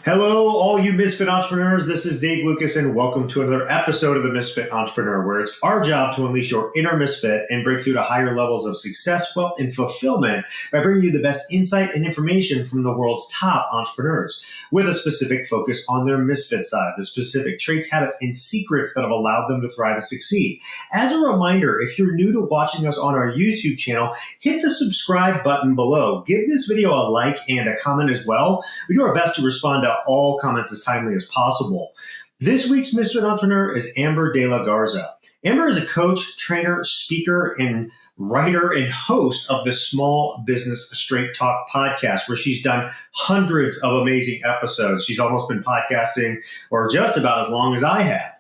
Hello, all you Misfit Entrepreneurs. This is Dave Lukas, and welcome to another episode of the Misfit Entrepreneur, where it's our job to unleash your inner misfit and break through to higher levels of success, wealth, and fulfillment by bringing you the best insight and information from the world's top entrepreneurs, with a specific focus on their misfit side, the specific traits, habits, and secrets that have allowed them to thrive and succeed. As a reminder, if you're new to watching us on our YouTube channel, hit the subscribe button below. Give this video a like and a comment as well. We do our best to respond to all comments as timely as possible. This week's Misfit Entrepreneur is Amber De La Garza. Amber is a coach, trainer, speaker, and writer and host of the Small Business Straight Talk podcast, where she's done hundreds of amazing episodes. She's almost been podcasting or just about as long as I have.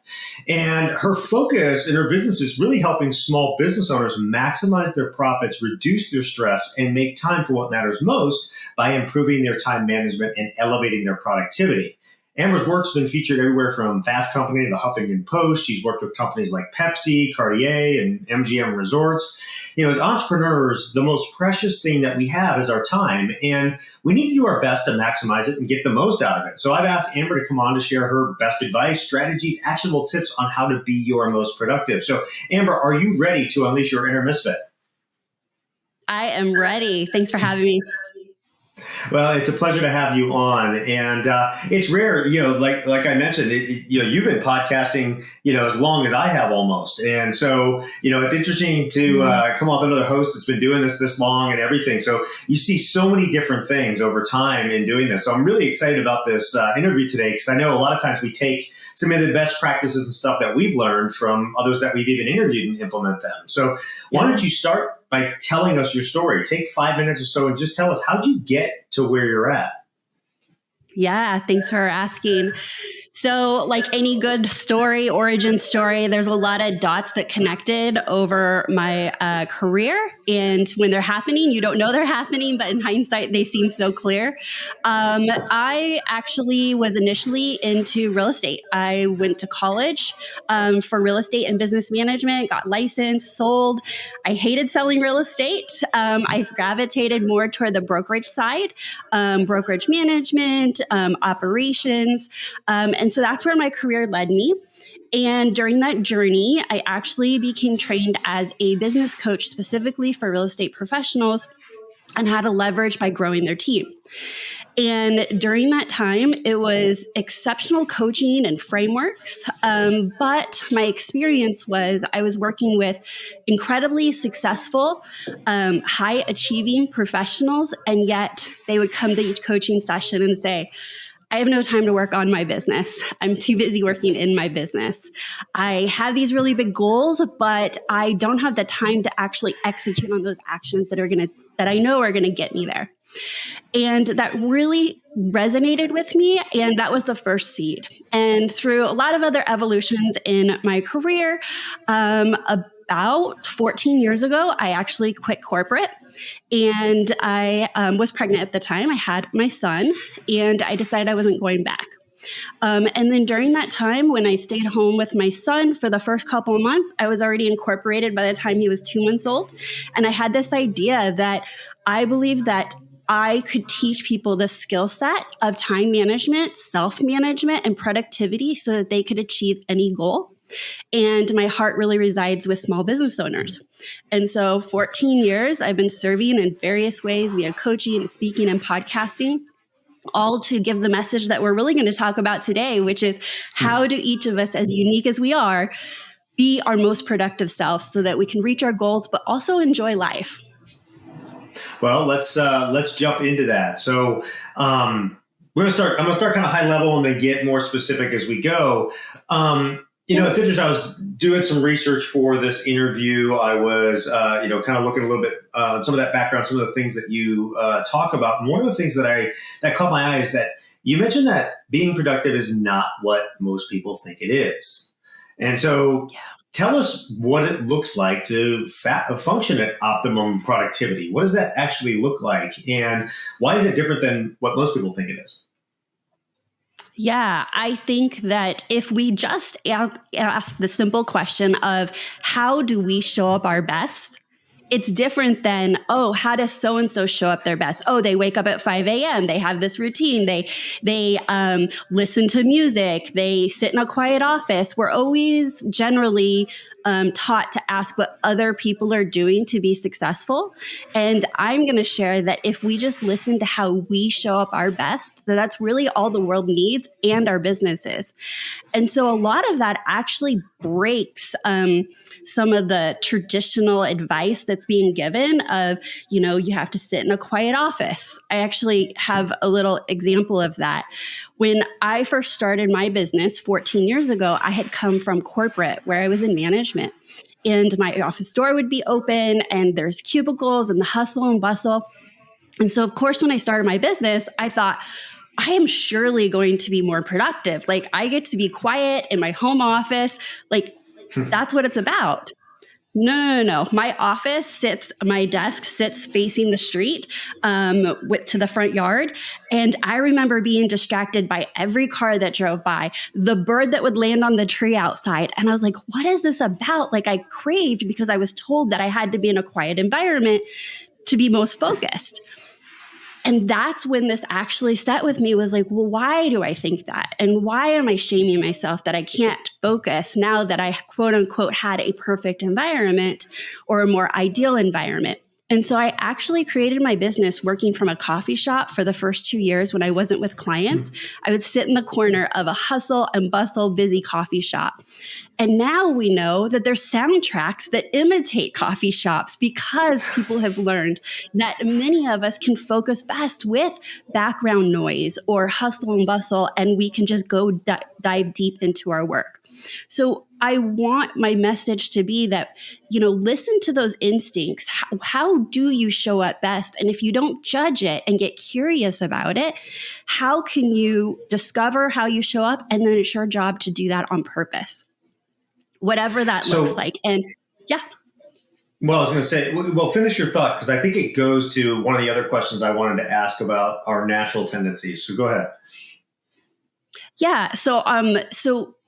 And her focus in her business is really helping small business owners maximize their profits, reduce their stress, and make time for what matters most by improving their time management and elevating their productivity. Amber's work's been featured everywhere from Fast Company to the Huffington Post. She's worked with companies like Pepsi, Cartier, and MGM Resorts. You know, as entrepreneurs, the most precious thing that we have is our time, and we need to do our best to maximize it and get the most out of it. So I've asked Amber to come on to share her best advice, strategies, actionable tips on how to be your most productive. So Amber, are you ready to unleash your inner misfit? I am ready. Thanks for having me. Well, it's a pleasure to have you on, and it's rare, like I mentioned, you've been podcasting, as long as I have almost, and so it's interesting to come off another host that's been doing this long and everything. So you see so many different things over time in doing this. So I'm really excited about this interview today, because I know a lot of times we take some of the best practices and stuff that we've learned from others that we've even interviewed and implement them. So why don't you start by telling us your story? Take 5 minutes or so and just tell us, how'd you get to where you're at? Yeah, thanks for asking. So like any good story, origin story, there's a lot of dots that connected over my career. And when they're happening, you don't know they're happening, but in hindsight, they seem so clear. I actually was initially into real estate. I went to college for real estate and business management, got licensed, sold. I hated selling real estate. I gravitated more toward the brokerage side, brokerage management, operations. And so that's where my career led me. And during that journey, I actually became trained as a business coach specifically for real estate professionals and how to leverage by growing their team. And during that time, it was exceptional coaching and frameworks. But my experience was I was working with incredibly successful, high achieving professionals. And yet they would come to each coaching session and say, I have no time to work on my business. I'm too busy working in my business. I have these really big goals, but I don't have the time to actually execute on those actions that I know are going to get me there. And that really resonated with me. And that was the first seed. And through a lot of other evolutions in my career, about 14 years ago, I actually quit corporate. And I was pregnant at the time. I had my son, and I decided I wasn't going back. And then during that time, when I stayed home with my son for the first couple of months, I was already incorporated by the time he was 2 months old. And I had this idea that I believed that I could teach people the skill set of time management, self-management, and productivity so that they could achieve any goal. And my heart really resides with small business owners. And so 14 years, I've been serving in various ways via coaching and speaking and podcasting, all to give the message that we're really going to talk about today, which is how do each of us, as unique as we are, be our most productive selves so that we can reach our goals, but also enjoy life. Well, let's jump into that. So I'm going to start kind of high level and then get more specific as we go. It's interesting. I was doing some research for this interview. I was, kind of looking a little bit some of that background, some of the things that you talk about. And one of the things that caught my eye is that you mentioned that being productive is not what most people think it is. And so tell us what it looks like to function at optimum productivity. What does that actually look like? And why is it different than what most people think it is? Yeah, I think that if we just ask the simple question of how do we show up our best it's different than, oh, how does so-and-so show up their best? Oh, they wake up at 5 a.m. They have this routine. They listen to music. They sit in a quiet office. We're always generally taught to ask what other people are doing to be successful. And I'm going to share that if we just listen to how we show up our best, that's really all the world needs and our businesses. And so a lot of that actually breaks some of the traditional advice that's being given of, you have to sit in a quiet office. I actually have a little example of that. When I first started my business 14 years ago, I had come from corporate where I was in management, and my office door would be open and there's cubicles and the hustle and bustle. And so, of course, when I started my business, I thought, I am surely going to be more productive. Like, I get to be quiet in my home office. Like, that's what it's about. No. My desk sits facing the street to the front yard. And I remember being distracted by every car that drove by, the bird that would land on the tree outside. And I was like, what is this about? Like, I craved, because I was told that I had to be in a quiet environment to be most focused. And that's when this actually set with me, was like, well, why do I think that? And why am I shaming myself that I can't focus now that I, quote unquote, had a perfect environment or a more ideal environment? And so I actually created my business working from a coffee shop for the first 2 years when I wasn't with clients. I would sit in the corner of a hustle and bustle, busy coffee shop. And now we know that there's soundtracks that imitate coffee shops, because people have learned that many of us can focus best with background noise or hustle and bustle, and we can just go dive deep into our work. So I want my message to be that, listen to those instincts. How do you show up best? And if you don't judge it and get curious about it, how can you discover how you show up? And then it's your job to do that on purpose, whatever that looks like. And yeah. Well, I was going to say, finish your thought, because I think it goes to one of the other questions I wanted to ask about our natural tendencies. So go ahead. Yeah. So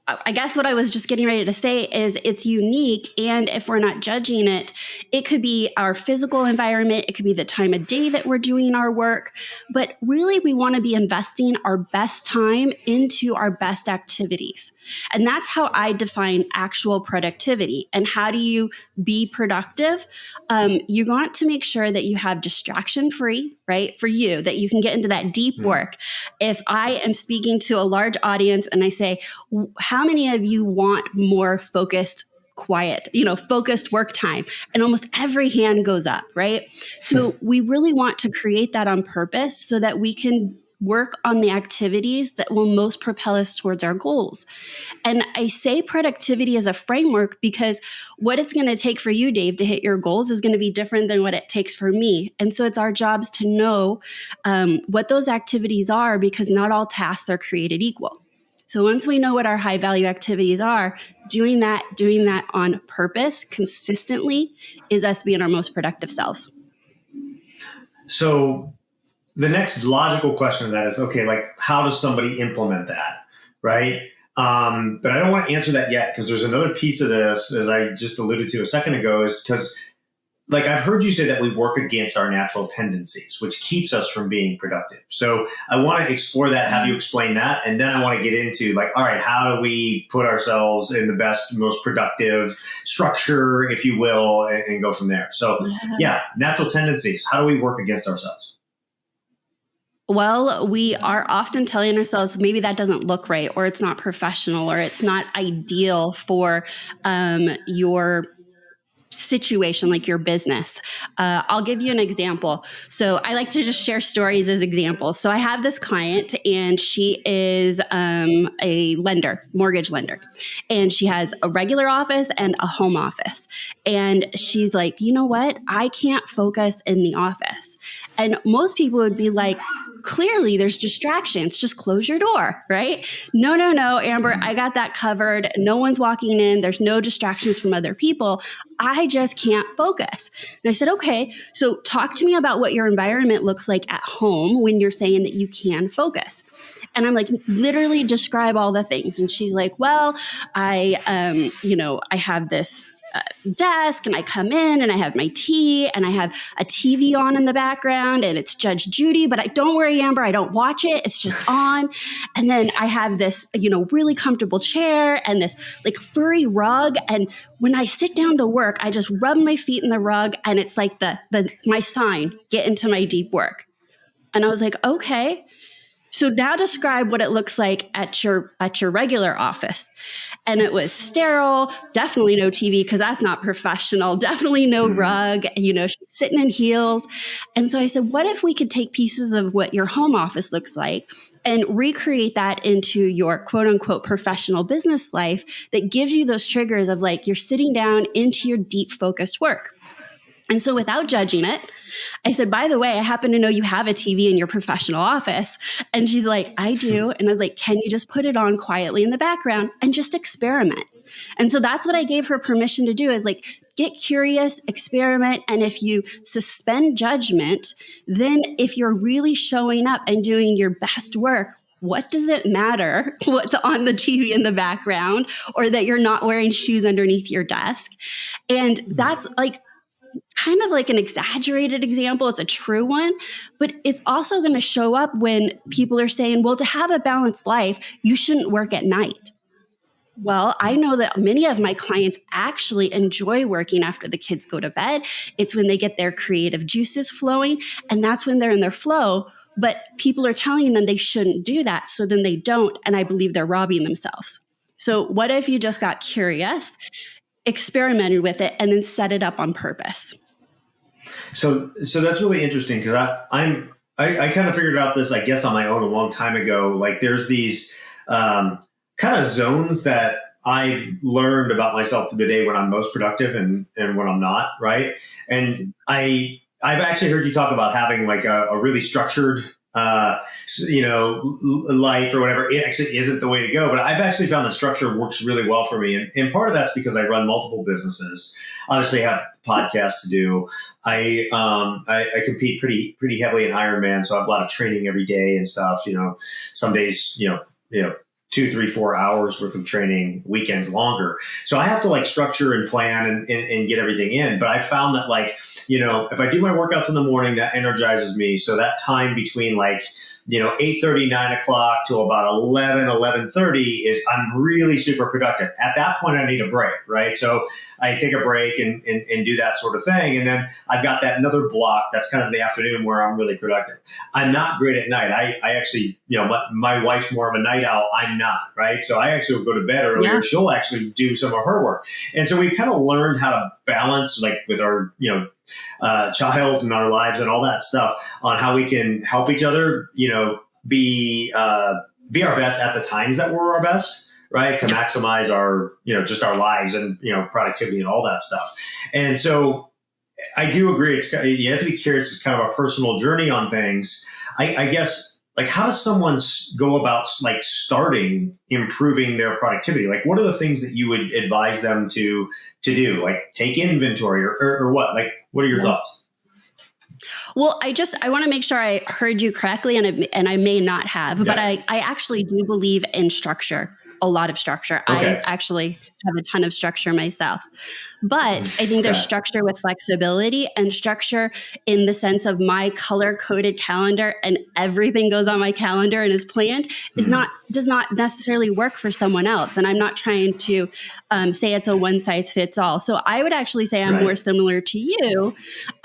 I guess what I was just getting ready to say is it's unique. And if we're not judging it, it could be our physical environment. It could be the time of day that we're doing our work. But really, we want to be investing our best time into our best activities. And that's how I define actual productivity. And how do you be productive? You want to make sure that you have distraction free, right? For you, that you can get into that deep work. If I am speaking to a large audience and I say, how many of you want more focused, quiet, focused work time? And almost every hand goes up, right? So we really want to create that on purpose so that we can work on the activities that will most propel us towards our goals. And I say productivity as a framework because what it's going to take for you, Dave, to hit your goals is going to be different than what it takes for me. And so it's our jobs to know what those activities are, because not all tasks are created equal. So once we know what our high value activities are, doing that on purpose consistently is us being our most productive selves. So the next logical question of that is, okay, like, how does somebody implement that, right? But I don't want to answer that yet, because there's another piece of this, as I just alluded to a second ago, is because, like, I've heard you say that we work against our natural tendencies, which keeps us from being productive. So I want to explore that, have you explain that, and then I want to get into, like, all right, how do we put ourselves in the best, most productive structure, if you will, and go from there. So yeah, natural tendencies. How do we work against ourselves? Well, we are often telling ourselves maybe that doesn't look right, or it's not professional, or it's not ideal for your situation, like your business. I'll give you an example. So I like to just share stories as examples. So I have this client, and she is a lender, mortgage lender, and she has a regular office and a home office. And she's like, you know what? I can't focus in the office. And most people would be like, clearly there's distractions. Just close your door, right? No, Amber, I got that covered. No one's walking in. There's no distractions from other people. I just can't focus. And I said, okay, so talk to me about what your environment looks like at home when you're saying that you can focus. And I'm like, literally describe all the things. And she's like, well, I have this desk and I come in and I have my tea and I have a TV on in the background and it's Judge Judy, but don't worry, Amber, I don't watch it. It's just on. And then I have this, really comfortable chair and this like furry rug. And when I sit down to work, I just rub my feet in the rug and it's like my sign, get into my deep work. And I was like, okay. So now describe what it looks like at your regular office. And it was sterile, definitely no TV because that's not professional, definitely no rug, she's sitting in heels. And so I said, what if we could take pieces of what your home office looks like and recreate that into your quote unquote professional business life that gives you those triggers of like you're sitting down into your deep focused work. And so without judging it, I said, by the way, I happen to know you have a TV in your professional office. And she's like, I do. And I was like, can you just put it on quietly in the background and just experiment? And so that's what I gave her permission to do is like, get curious, experiment. And if you suspend judgment, then if you're really showing up and doing your best work, what does it matter what's on the TV in the background or that you're not wearing shoes underneath your desk? And that's like, kind of like an exaggerated example. It's a true one, but it's also going to show up when people are saying, well, to have a balanced life, you shouldn't work at night. Well, I know that many of my clients actually enjoy working after the kids go to bed. It's when they get their creative juices flowing, and that's when they're in their flow. But people are telling them they shouldn't do that. So then they don't. And I believe they're robbing themselves. So what if you just got curious, experimented with it, and then set it up on purpose? So that's really interesting because I kind of figured out this, I guess, on my own a long time ago. Like there's these kind of zones that I've learned about myself through the day when I'm most productive and when I'm not, right? And I've actually heard you talk about having like a really structured life or whatever. It actually isn't the way to go, but I've actually found that structure works really well for me. And part of that's because I run multiple businesses. Obviously I have podcasts to do. I compete pretty heavily in Ironman. So I have a lot of training every day and stuff, some days, 2, 3, 4 hours worth of training, weekends longer. So I have to like structure and plan and get everything in. But I found that like, if I do my workouts in the morning, that energizes me. So that time between like, 8:30, 9 o'clock till about 11:30 is I'm really super productive. At that point, I need a break, right? So I take a break and do that sort of thing. And then I've got that another block that's kind of the afternoon where I'm really productive. I'm not great at night. I actually, my wife's more of a night owl. I'm not, right? So I actually will go to bed earlier. Yeah. She'll actually do some of her work. And so we've kind of learned how to balance like with our, child and our lives and all that stuff on how we can help each other, be our best at the times that we're our best, right? To maximize our, just our lives and, productivity and all that stuff. And so I do agree. You have to be curious. It's kind of a personal journey on things. I guess, like, how does someone go about like starting improving their productivity? Like, what are the things that you would advise them to do? Like, take inventory or what? Like, what are your thoughts? Well, I want to make sure I heard you correctly, and I may not have, but I actually do believe in structure, a lot of structure. Okay. I actually have a ton of structure myself, but I think there's structure with flexibility and structure in the sense of my color coded calendar and everything goes on my calendar and is planned does not necessarily work for someone else. And I'm not trying to say it's a one size fits all. So I would actually say I'm more similar to you.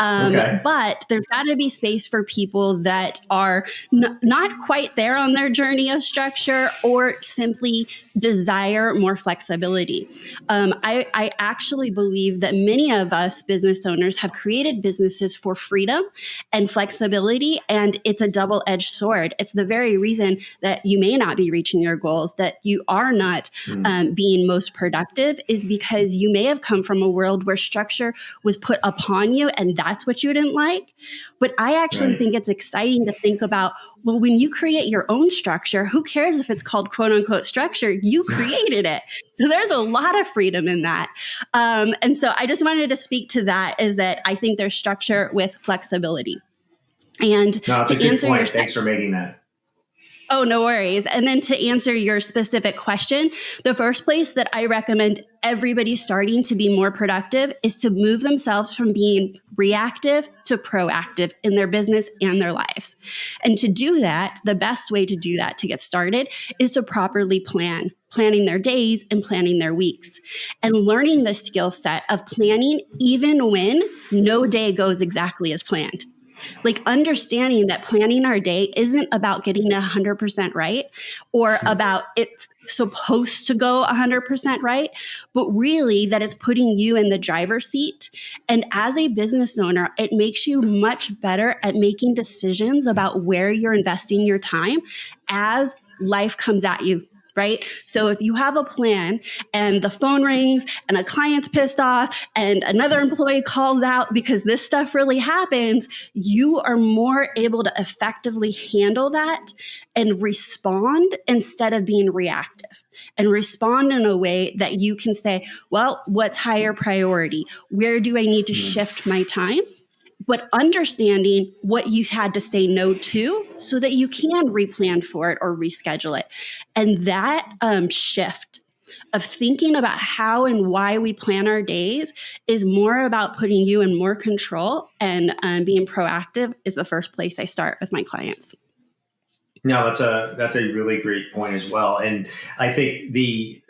But there's got to be space for people that are not quite there on their journey of structure or simply desire more flexibility. I actually believe that many of us business owners have created businesses for freedom and flexibility, and it's a double-edged sword. It's the very reason that you may not be reaching your goals, that you are not being most productive, is because you may have come from a world where structure was put upon you, and that's what you didn't like. But I actually think it's exciting to think about, well, when you create your own structure, who cares if it's called quote unquote structure? You created it. So there's a lot of freedom in that. And so I just wanted to speak to that, is that I think there's structure with flexibility. And no, that's a good point. Thanks for making that. Oh, no worries. And then to answer your specific question, the first place that I recommend everybody starting to be more productive is to move themselves from being reactive to proactive in their business and their lives. And to do that, the best way to do that to get started is to properly planning their days and planning their weeks, and learning the skill set of planning even when no day goes exactly as planned. Like understanding that planning our day isn't about getting it 100% right, or about it's supposed to go 100% right, but really that it's putting you in the driver's seat. And as a business owner, it makes you much better at making decisions about where you're investing your time as life comes at you. Right? So if you have a plan and the phone rings and a client's pissed off and another employee calls out because this stuff really happens, you are more able to effectively handle that and respond instead of being reactive, and respond in a way that you can say, well, what's higher priority? Where do I need to shift my time? But understanding what you've had to say no to so that you can replan for it or reschedule it. And that shift of thinking about how and why we plan our days is more about putting you in more control, and being proactive is the first place I start with my clients. No, that's a really great point as well. And I think the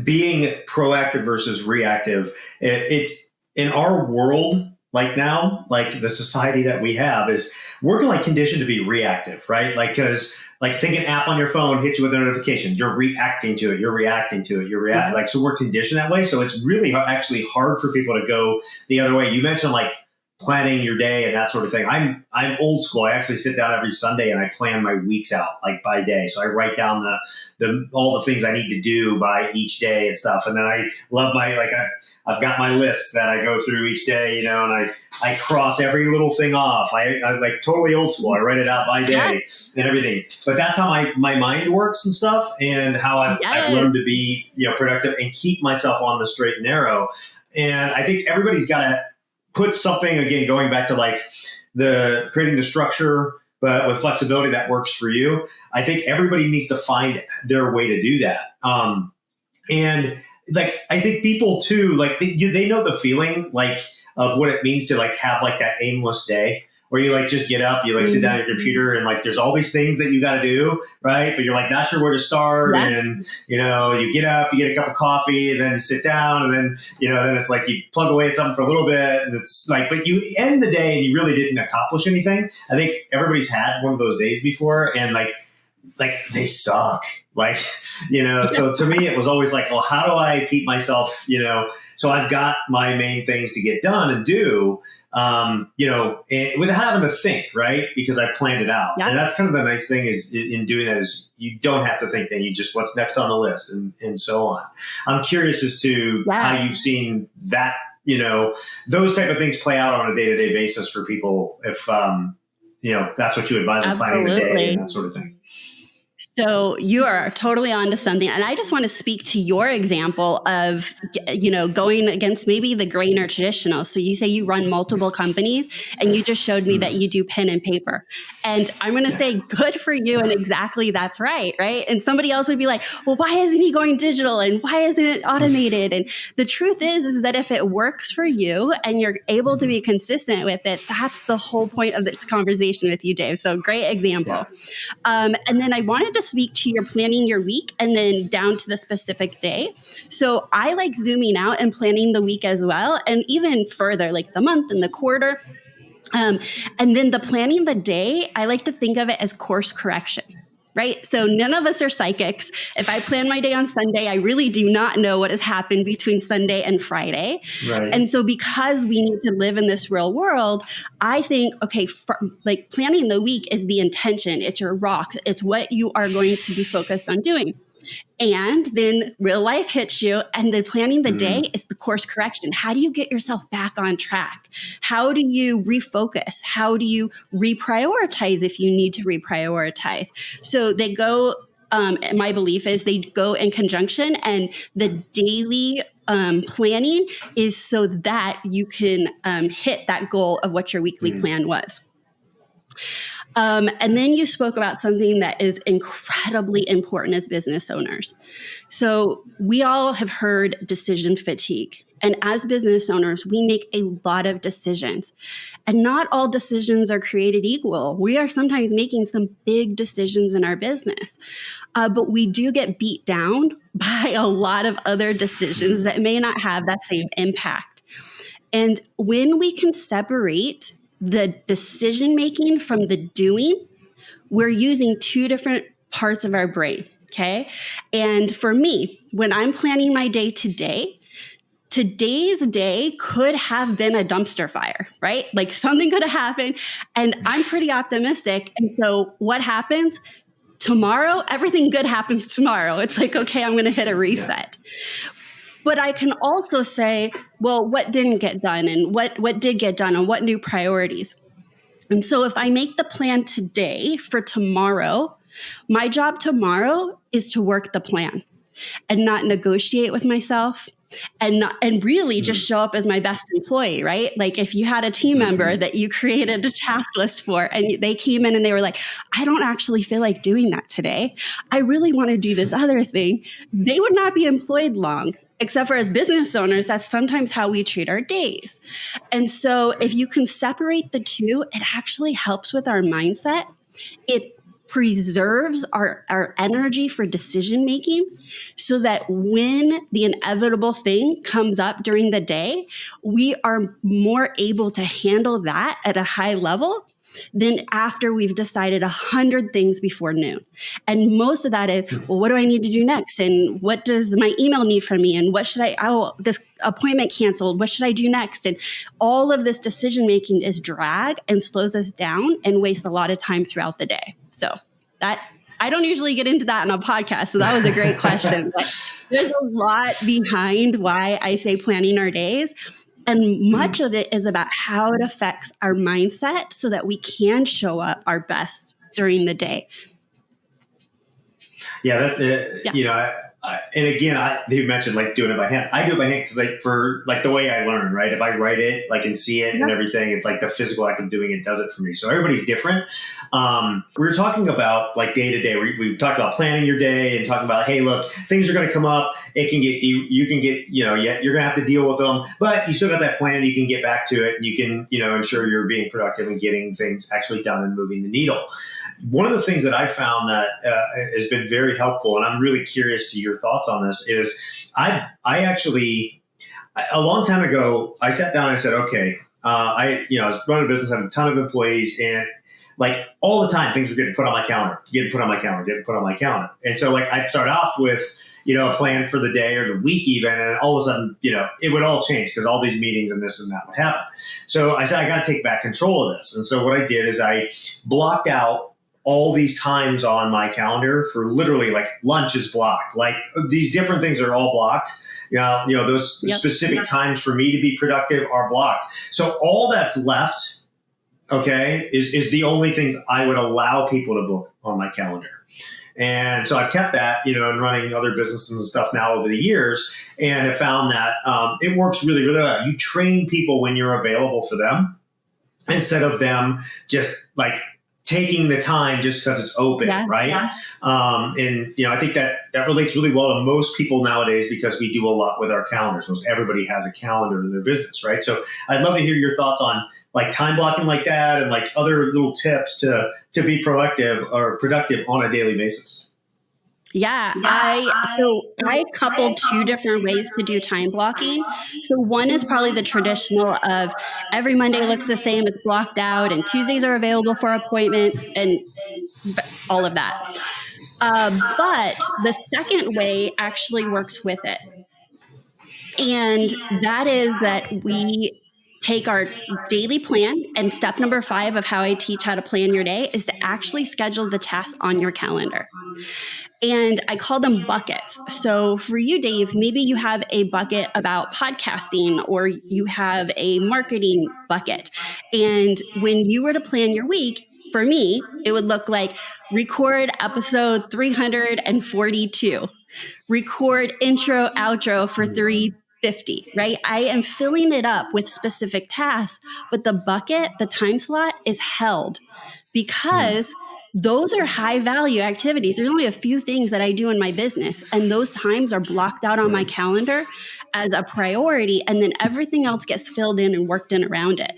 being proactive versus reactive, it's in our world. Like now, like the society that we have is we're like conditioned to be reactive, right? Like, cause like think an app on your phone hits you with a notification, you're reacting to it, you're reacting to it, like, so we're conditioned that way. So it's really actually hard for people to go the other way. You mentioned like planning your day and that sort of thing. I'm old school. I actually sit down every Sunday and I plan my weeks out like by day. So I write down the all the things I need to do by each day and stuff. And then I love I've got my list that I go through each day, you know, and I cross every little thing off. I like totally old school. I write it out by day and everything. But that's how my mind works and stuff, and how I've learned to be, you know, productive and keep myself on the straight and narrow. And I think everybody's got to put something, again, going back to like the creating the structure, but with flexibility that works for you. I think everybody needs to find their way to do that. And like, I think people too, like they know the feeling like of what it means to like have like that aimless day where you like just get up, you like sit down at your computer and like there's all these things that you got to do, right? But you're like not sure where to start. Yeah. And, you know, you get up, you get a cup of coffee, and then sit down, and then, you know, then it's like you plug away at something for a little bit, and it's like, but you end the day and you really didn't accomplish anything. I think everybody's had one of those days before, and like they suck. Like, you know, so to me, it was always like, well, how do I keep myself, you know, so I've got my main things to get done and do, you know, without having to think, right? Because I planned it out. Yep. And that's kind of the nice thing is in doing that is you don't have to think then, you just what's next on the list and so on. I'm curious as to how you've seen that, you know, those type of things play out on a day-to-day basis for people if, you know, that's what you advise on planning the day and that sort of thing. So you are totally onto something. And I just want to speak to your example of, you know, going against maybe the grain or traditional. So you say you run multiple companies, and you just showed me that you do pen and paper. And I'm going to say good for you. And exactly that's right. Right. And somebody else would be like, well, why isn't he going digital? And why isn't it automated? And the truth is that if it works for you and you're able to be consistent with it, that's the whole point of this conversation with you, Dave. So great example. And then I wanted to speak to your planning your week and then down to the specific day. So I like zooming out and planning the week as well. And even further, like the month and the quarter. And then the planning the day, I like to think of it as course correction. Right? So none of us are psychics. If I plan my day on Sunday, I really do not know what has happened between Sunday and Friday. Right. And so because we need to live in this real world, I think, okay, like planning the week is the intention. It's your rock. It's what you are going to be focused on doing. And then real life hits you, and then planning the day is the course correction. How do you get yourself back on track? How do you refocus? How do you reprioritize if you need to reprioritize? So they go, my belief is they go in conjunction, and the daily planning is so that you can hit that goal of what your weekly plan was. And then you spoke about something that is incredibly important as business owners. So we all have heard decision fatigue. And as business owners, we make a lot of decisions. And not all decisions are created equal. We are sometimes making some big decisions in our business. But we do get beat down by a lot of other decisions that may not have that same impact. And when we can separate the decision making from the doing, we're using two different parts of our brain. Okay. And for me, when I'm planning my day today, today's day could have been a dumpster fire, right? Like something could have happened, and I'm pretty optimistic. And so what happens tomorrow? Everything good happens tomorrow. It's like, okay, I'm going to hit a reset. But I can also say, well, what didn't get done and what did get done and what new priorities? And so if I make the plan today for tomorrow, my job tomorrow is to work the plan and not negotiate with myself and really just show up as my best employee, right? Like if you had a team member that you created a task list for and they came in and they were like, I don't actually feel like doing that today. I really want to do this other thing. They would not be employed long. Except for as business owners, that's sometimes how we treat our days. And so if you can separate the two, it actually helps with our mindset. It preserves our energy for decision making so that when the inevitable thing comes up during the day, we are more able to handle that at a high level than after we've decided 100 things before noon. And most of that is, well, what do I need to do next? And what does my email need from me? And what should this appointment canceled. What should I do next? And all of this decision making is drag and slows us down and wastes a lot of time throughout the day. So that I don't usually get into that on a podcast. So that was a great question. But there's a lot behind why I say planning our days. And much of it is about how it affects our mindset so that we can show up our best during the day. Yeah, you know, and again, you mentioned like doing it by hand. I do it by hand because for the way I learn, right? If I write it, and see it and everything, it's like the physical act of doing it does it for me. So everybody's different. We were talking about day to day. We talked about planning your day and talking about, hey, look, things are going to come up. It can get you can get you're going to have to deal with them, but you still got that plan. You can get back to it, and you can ensure you're being productive and getting things actually done and moving the needle. One of the things that I found that has been very helpful, and I'm really curious to your thoughts on this, is I actually, a long time ago, I sat down and I said, okay, I was running a business, having a ton of employees, and all the time things were getting put on my calendar, getting put on my calendar. And so I'd start off with, a plan for the day or the week even, and all of a sudden, it would all change because all these meetings and this and that would happen. So I said, I got to take back control of this. And so what I did is I blocked out all these times on my calendar for literally lunch is blocked. These different things are all blocked. Those specific times for me to be productive are blocked. So all that's left, okay, is the only things I would allow people to book on my calendar. And so I've kept that, and running other businesses and stuff now over the years, and have found that it works really, really well. You train people when you're available for them instead of them just taking the time just because it's open, right? Yeah. And I think that relates really well to most people nowadays because we do a lot with our calendars. Most everybody has a calendar in their business, right? So I'd love to hear your thoughts on time blocking like that and other little tips to be proactive or productive on a daily basis. Yeah, I coupled two different ways to do time blocking. So one is probably the traditional of every Monday looks the same, it's blocked out, and Tuesdays are available for appointments and all of that. But the second way actually works with it. And that is that we take our daily plan, and step number 5 of how I teach how to plan your day is to actually schedule the tasks on your calendar. And I call them buckets. So for you, Dave, maybe you have a bucket about podcasting, or you have a marketing bucket. And when you were to plan your week, for me, it would look like record episode 342, record intro, outro for 350, right? I am filling it up with specific tasks, but the bucket, the time slot is held because those are high value activities. There's only a few things that I do in my business, and those times are blocked out on my calendar as a priority, and then everything else gets filled in and worked in around it.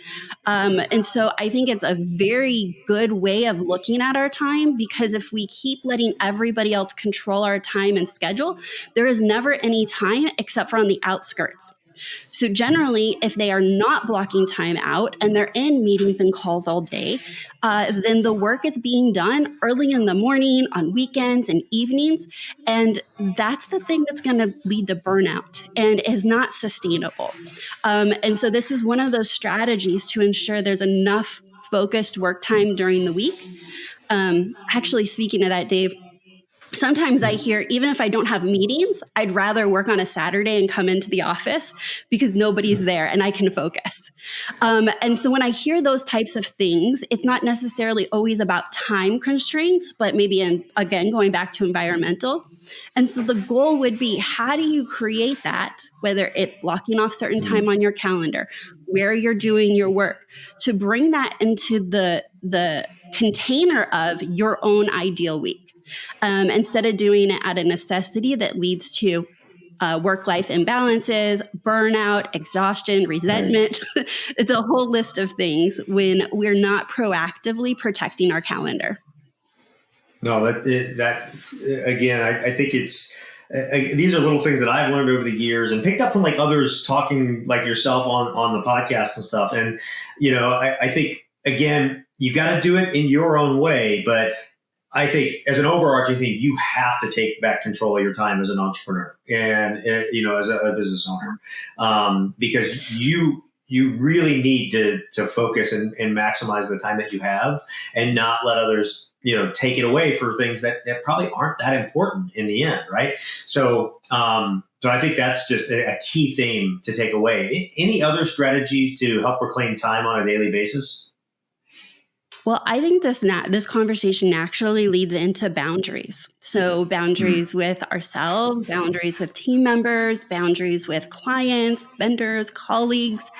And so I think it's a very good way of looking at our time, because if we keep letting everybody else control our time and schedule, there is never any time except for on the outskirts. So generally, if they are not blocking time out and they're in meetings and calls all day, then the work is being done early in the morning, on weekends and evenings. And that's the thing that's going to lead to burnout and is not sustainable. And so this is one of those strategies to ensure there's enough focused work time during the week. Actually, speaking of that, Dave, sometimes I hear, even if I don't have meetings, I'd rather work on a Saturday and come into the office because nobody's there and I can focus. And so when I hear those types of things, it's not necessarily always about time constraints, but maybe, again, going back to environmental. And so the goal would be, how do you create that, whether it's blocking off certain time on your calendar, where you're doing your work, to bring that into the container of your own ideal week. Instead of doing it out of necessity that leads to work-life imbalances, burnout, exhaustion, resentment. Right. It's a whole list of things when we're not proactively protecting our calendar. No, that again, I think it's these are little things that I've learned over the years and picked up from like others talking like yourself on the podcast and stuff. And, I think, again, you got to do it in your own way, but I think as an overarching thing, you have to take back control of your time as an entrepreneur and, as a business owner, because you really need to focus and maximize the time that you have and not let others, take it away for things that probably aren't that important in the end. Right. So I think that's just a key thing to take away. Any other strategies to help reclaim time on a daily basis? Well, I think this conversation naturally leads into boundaries. So boundaries with ourselves, boundaries with team members, boundaries with clients, vendors, colleagues,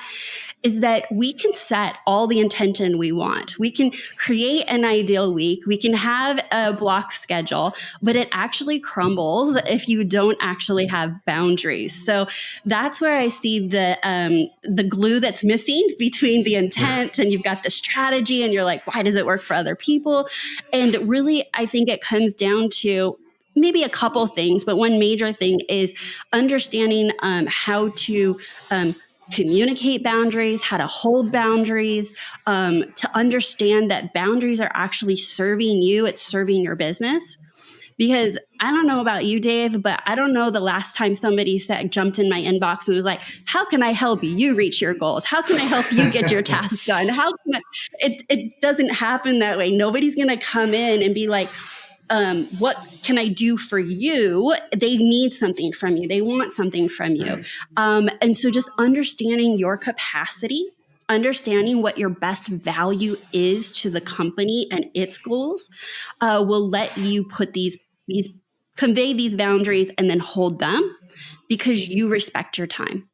is that we can set all the intention we want. We can create an ideal week. We can have a block schedule, but it actually crumbles if you don't actually have boundaries. So that's where I see the glue that's missing between the intent and you've got the strategy and you're like, why does it work for other people? And really, I think it comes down to maybe a couple things, but one major thing is understanding how to communicate boundaries, how to hold boundaries, to understand that boundaries are actually serving you, it's serving your business. Because I don't know about you, Dave, but I don't know the last time somebody jumped in my inbox and was like, how can I help you reach your goals? How can I help you get your tasks done? It doesn't happen that way. Nobody's going to come in and be like, what can I do for you? They need something from you. They want something from you. And so just understanding your capacity, understanding what your best value is to the company and its goals, will let you put convey these boundaries and then hold them because you respect your time.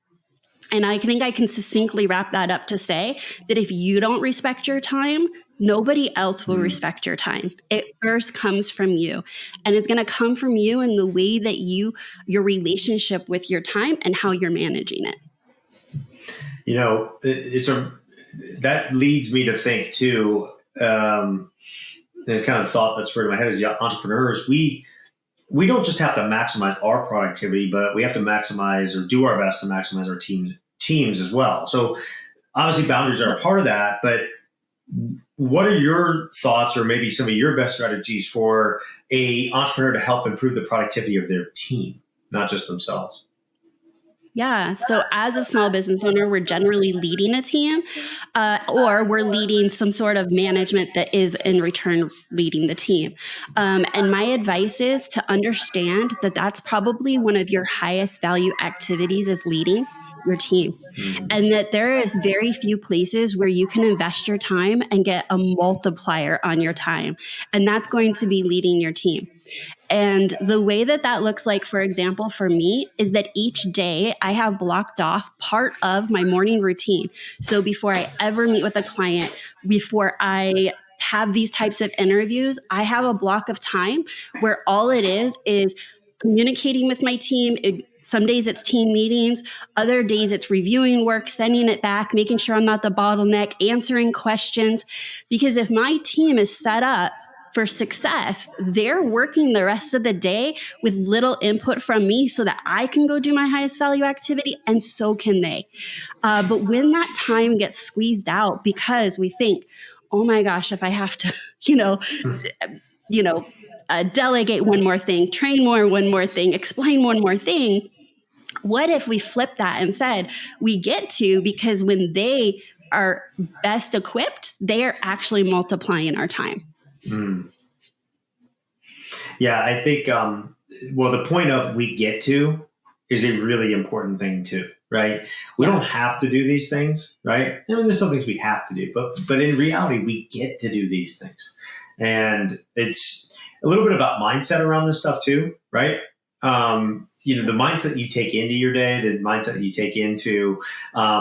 And I think I can succinctly wrap that up to say that if you don't respect your time, nobody else will respect your time. It first comes from you. And it's going to come from you in the way that your relationship with your time and how you're managing it. That leads me to think too, there's kind of thought that's in my head as entrepreneurs, we don't just have to maximize our productivity, but we have to maximize or do our best to maximize our teams as well. So obviously boundaries are a part of that, but what are your thoughts or maybe some of your best strategies for an entrepreneur to help improve the productivity of their team, not just themselves? Yeah. So as a small business owner, we're generally leading a team or we're leading some sort of management that is in return leading the team. And my advice is to understand that that's probably one of your highest value activities is leading your team. And that there is very few places where you can invest your time and get a multiplier on your time. And that's going to be leading your team. And the way that looks like, for example, for me, is that each day I have blocked off part of my morning routine. So before I ever meet with a client, before I have these types of interviews, I have a block of time where all it is communicating with my team. Some days it's team meetings, other days it's reviewing work, sending it back, making sure I'm not the bottleneck, answering questions. Because if my team is set up for success, they're working the rest of the day with little input from me so that I can go do my highest value activity, and so can they. But when that time gets squeezed out because we think, oh my gosh, if I have to, delegate one more thing, train one more thing, explain one more thing. What if we flip that and said, we get to, because when they are best equipped, they are actually multiplying our time. Yeah, I think, the point of we get to is a really important thing too, right? We don't have to do these things, right? I mean, there's some things we have to do, but in reality, we get to do these things. And it's a little bit about mindset around this stuff too, right? The mindset you take into your day, the mindset that you take into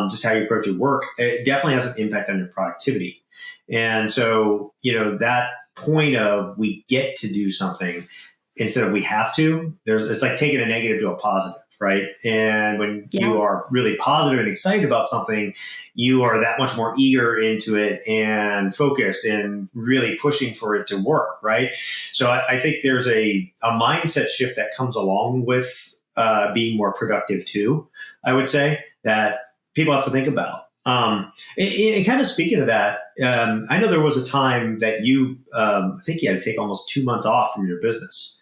just how you approach your work, it definitely has an impact on your productivity. And so, that point of we get to do something instead of we have to, it's like taking a negative to a positive, right? And when you are really positive and excited about something, you are that much more eager into it and focused and really pushing for it to work, right? So I think there's a mindset shift that comes along with being more productive too, I would say, that people have to think about. And kind of speaking of that, I know there was a time that I think you had to take almost 2 months off from your business.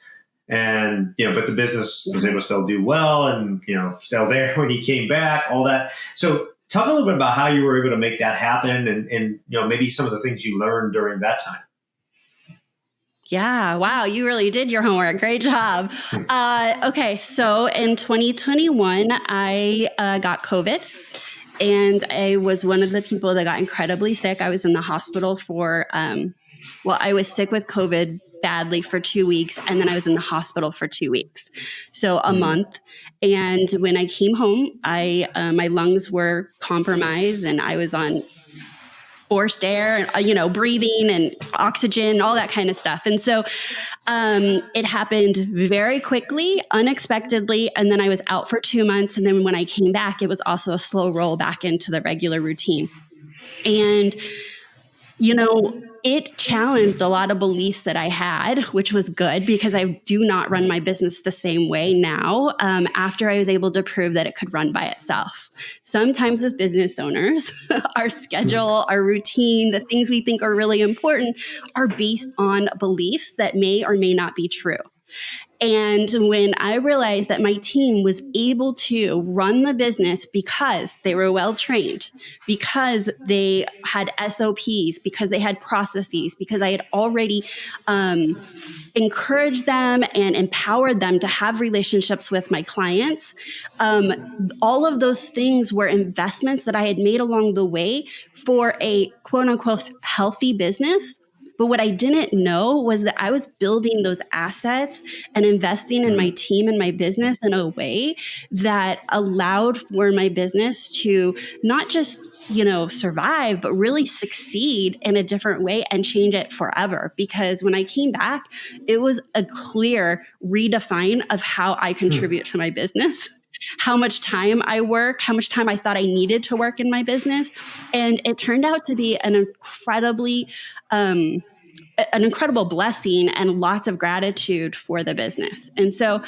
And, but the business was able to still do well and, still there when you came back, all that. So talk a little bit about how you were able to make that happen and maybe some of the things you learned during that time. Yeah. Wow. You really did your homework. Great job. Okay. So in 2021, I got COVID. And I was one of the people that got incredibly sick. I was in the hospital for, I was sick with COVID badly for 2 weeks. And then I was in the hospital for 2 weeks. So a month. And when I came home, my lungs were compromised and I was on forced air, breathing and oxygen, all that kind of stuff. And so it happened very quickly, unexpectedly. And then I was out for 2 months. And then when I came back, it was also a slow roll back into the regular routine. And, it challenged a lot of beliefs that I had, which was good because I do not run my business the same way now after I was able to prove that it could run by itself. Sometimes as business owners, our schedule, our routine, the things we think are really important are based on beliefs that may or may not be true. And when I realized that my team was able to run the business because they were well trained, because they had SOPs, because they had processes, because I had already encouraged them and empowered them to have relationships with my clients, all of those things were investments that I had made along the way for a quote unquote healthy business. But what I didn't know was that I was building those assets and investing in my team and my business in a way that allowed for my business to not just, survive, but really succeed in a different way and change it forever. Because when I came back, it was a clear redefine of how I contribute to my business. How much time I work, how much time I thought I needed to work in my business. And it turned out to be an incredible blessing and lots of gratitude for the business. And so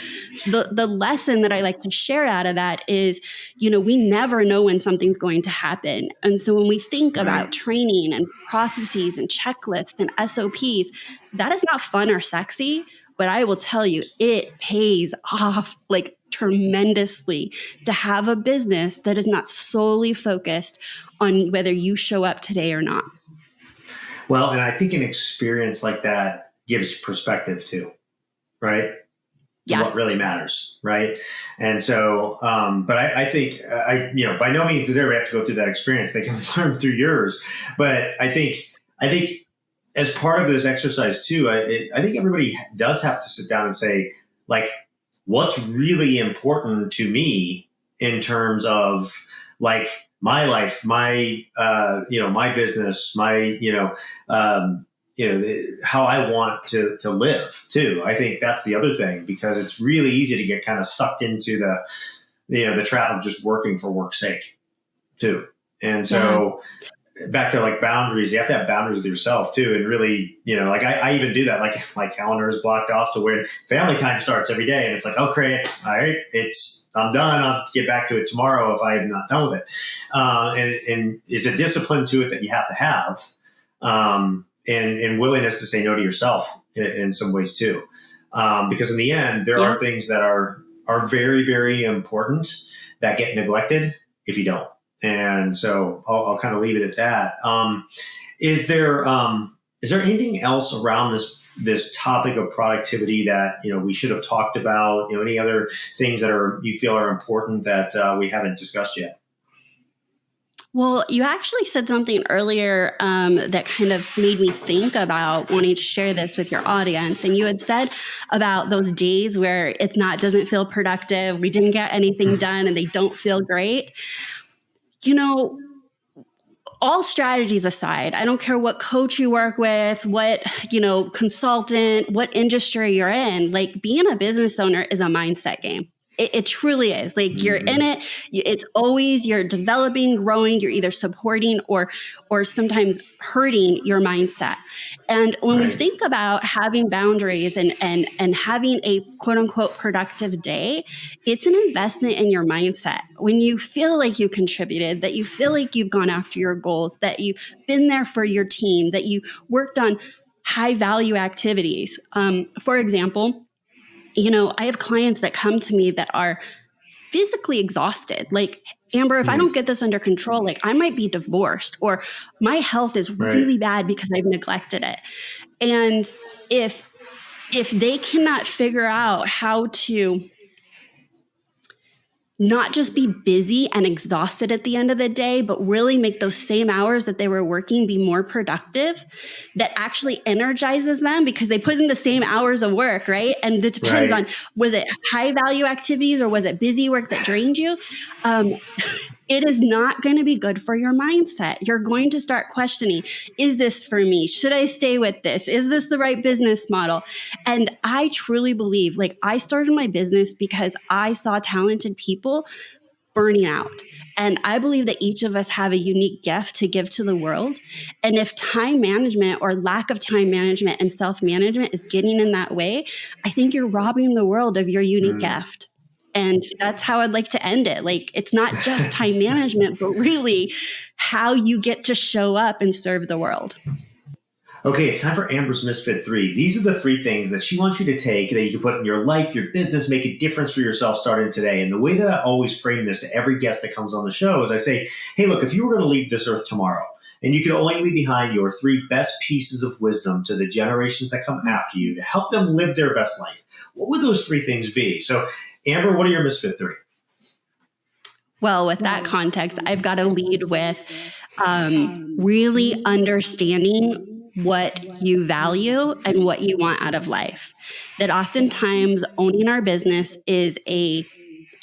the lesson that I like to share out of that is, we never know when something's going to happen. And so when we think about training and processes and checklists and SOPs, that is not fun or sexy. But I will tell you, it pays off like tremendously to have a business that is not solely focused on whether you show up today or not. Well, and I think an experience like that gives perspective too, right? Yeah. What really matters, right? And so, but I think, by no means does everybody have to go through that experience. They can learn through yours. But I think as part of this exercise too, I think everybody does have to sit down and say, like, what's really important to me in terms of like my life, my, my business, my, how I want to live too. I think that's the other thing, because it's really easy to get kind of sucked into the trap of just working for work's sake too. And so back to like boundaries, you have to have boundaries with yourself too. And really, like I even do that. Like my calendar is blocked off to when family time starts every day. And it's like, okay, all right, I'm done. I'll get back to it tomorrow if I'm not done with it. And it's a discipline to it that you have to have. And willingness to say no to yourself in some ways too. Because in the end, there are things that are very, very important that get neglected if you don't. And so I'll kind of leave it at that. Is there anything else around this topic of productivity that, we should have talked about? Any other things that you feel are important that we haven't discussed yet? Well, you actually said something earlier that kind of made me think about wanting to share this with your audience. And you had said about those days where doesn't feel productive, we didn't get anything done, and they don't feel great. All strategies aside, I don't care what coach you work with, what, consultant, what industry you're in, like being a business owner is a mindset game. It truly is. Like you're in it. It's always, you're developing, growing, you're either supporting or sometimes hurting your mindset. And when we think about having boundaries and having a quote unquote productive day, it's an investment in your mindset. When you feel like you contributed, that you feel like you've gone after your goals, that you've been there for your team, that you worked on high value activities. For example, I have clients that come to me that are physically exhausted. Like, Amber, if I don't get this under control, like I might be divorced, or my health is really bad because I've neglected it. And if they cannot figure out how to not just be busy and exhausted at the end of the day, but really make those same hours that they were working be more productive, that actually energizes them because they put in the same hours of work, right? And it depends on, was it high value activities or was it busy work that drained you? It is not going to be good for your mindset. You're going to start questioning, is this for me? Should I stay with this? Is this the right business model? And I truly believe, like, I started my business because I saw talented people burning out. And I believe that each of us have a unique gift to give to the world. And if time management or lack of time management and self-management is getting in that way, I think you're robbing the world of your unique gift. And that's how I'd like to end it. Like, it's not just time management, but really how you get to show up and serve the world. Okay, it's time for Amber's Misfit 3. These are the 3 things that she wants you to take that you can put in your life, your business, make a difference for yourself starting today. And the way that I always frame this to every guest that comes on the show is I say, hey, look, if you were going to leave this earth tomorrow and you could only leave behind your 3 best pieces of wisdom to the generations that come after you to help them live their best life, what would those 3 things be? So, Amber, what are your Misfit 3? Well, with that context, I've got to lead with really understanding what you value and what you want out of life. That oftentimes owning our business is a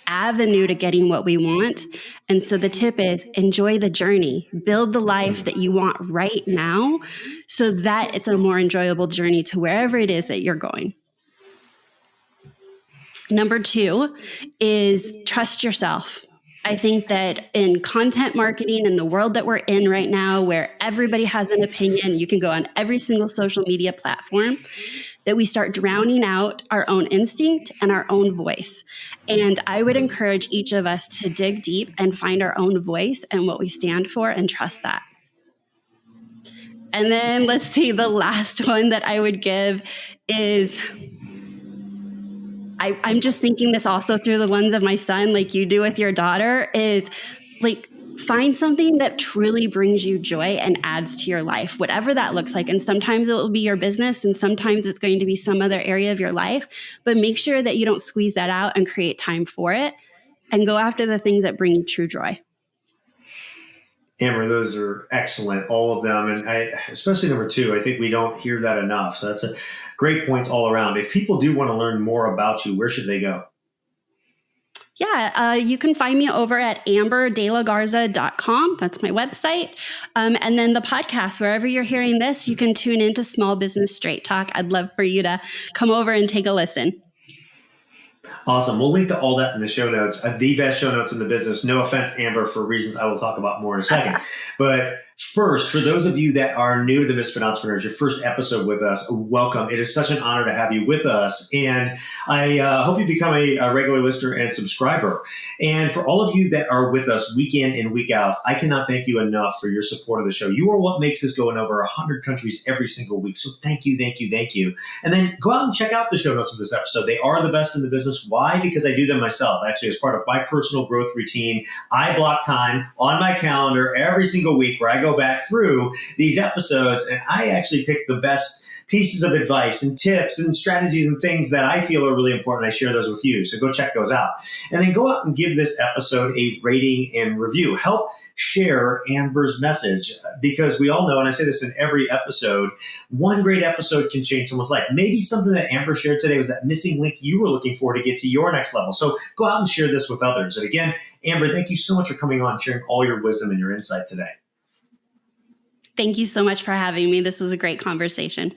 avenue to getting what we want. And so the tip is enjoy the journey, build the life that you want right now so that it's a more enjoyable journey to wherever it is that you're going. Number 2 is trust yourself. I think that in content marketing, in the world that we're in right now, where everybody has an opinion, you can go on every single social media platform, that we start drowning out our own instinct and our own voice. And I would encourage each of us to dig deep and find our own voice and what we stand for and trust that. And then let's see, the last one that I would give is, I'm just thinking this also through the lens of my son, like you do with your daughter, is like, find something that truly brings you joy and adds to your life, whatever that looks like. And sometimes it will be your business and sometimes it's going to be some other area of your life, but make sure that you don't squeeze that out and create time for it and go after the things that bring you true joy. Amber, those are excellent, all of them. And especially number 2, I think we don't hear that enough. So that's a great points all around. If people do want to learn more about you, where should they go? Yeah, you can find me over at amberdelagarza.com. That's my website. And then the podcast, wherever you're hearing this, you can tune into Small Business Straight Talk. I'd love for you to come over and take a listen. Awesome. We'll link to all that in the show notes. The best show notes in the business. No offense, Amber, for reasons I will talk about more in a second. But first, for those of you that are new to the Misfit Entrepreneurs, your first episode with us, welcome. It is such an honor to have you with us. And I hope you become a regular listener and subscriber. And for all of you that are with us week in and week out, I cannot thank you enough for your support of the show. You are what makes this go in over 100 countries every single week. So thank you, thank you, thank you. And then go out and check out the show notes of this episode. They are the best in the business. Why? Because I do them myself. Actually, as part of my personal growth routine, I block time on my calendar every single week where I go back through these episodes and I actually pick the best pieces of advice and tips and strategies and things that I feel are really important. I share those with you. So go check those out. And then go out and give this episode a rating and review. Help share Amber's message, because we all know, and I say this in every episode, one great episode can change someone's life. Maybe something that Amber shared today was that missing link you were looking for to get to your next level. So go out and share this with others. And again, Amber, thank you so much for coming on, sharing all your wisdom and your insight today. Thank you so much for having me. This was a great conversation.